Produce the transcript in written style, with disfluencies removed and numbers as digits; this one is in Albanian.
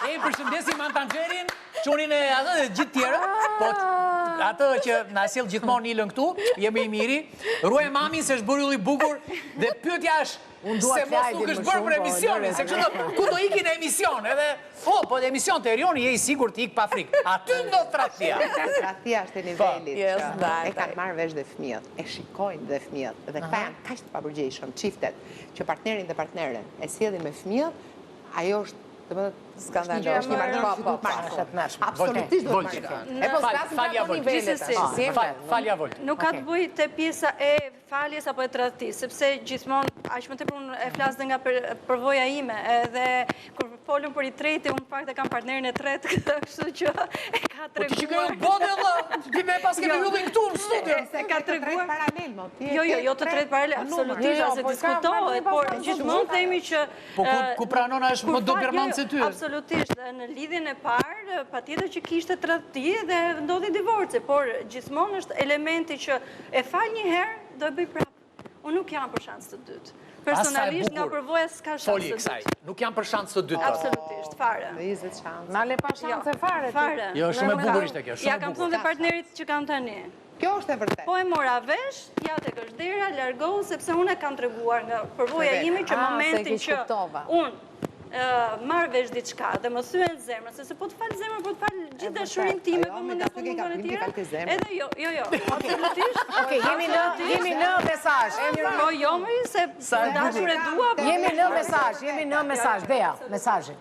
E përshëndesim Antanxherin, çunin e atë dhe gjithë tjerë, po atë që na sjell gjithmonë Ilën këtu, jemi i miri. Ruaj mamin se është bërylli i bukur dhe pyetja është se mos nuk është bërë për emisionin, se kështu ku do ikin në emision, edhe po në emision të Erioni je i sigurt të ik pa frikë. Aty do tradhtia. Tradhtia është e nivelit që e kanë marrë vesh dhe fëmijët, e shikojnë dhe fëmijët, dhe këta janë kaq të papërgjegjshëm, çiftet që partnerin dhe partneren e sjellin me fëmijët, ajo është skandaloz. Është një marrëdhënie absolutisht do të marrë. E po falja Volt. Falja Volt. Nuk ka të bëjë te pjesa e faljes apo e tradhtisë, sepse gjithmonë aq më tepër unë e flas dhe nga përvoja ime, edhe kur folëm për i tretë, unë fakt e kam partnerin e tretë, kështu që e ka treguar. Po ti që bode valla, ti më pas kemi hyllin këtu në studio. Se ka treguar paralel më. Jo të tretë paralel, absolutisht, se diskutohet, por gjithmonë themi që po ku pranona është më dobërmend se ty. Absolutisht, në lidhjen e parë, patjetër që kishte tradhti dhe ndodhi divorce, por gjithmonë është elementi që e fal një herë, do e bëj prapë. Unë nuk jam për shans të dytë. Personalisht nga përvoja s'ka shans të dytë. Nuk jam për shans të dytë. Absolutisht, fare. 20 shans. Ma le pa shanse fare. Fare. Jo, shumë e bukur ishte kjo, shumë e bukur. Ja kam thënë dhe partnerit që kam tani. Kjo është e vërtetë. Po e mora vesh, ja tek është dera, largohu, sepse unë e kam treguar nga përvoja ime që momentin që unë marrë vesh diçka dhe më thyen zemrën, se po të falë zemrën, po të falë gjithë dashurinë time, po më ndefon në e tjera. Edhe jo, absolutisht. Okej, jemi në mesazh. Po jo më se dashur e dua. Jemi në mesazh, Dea, mesazhi.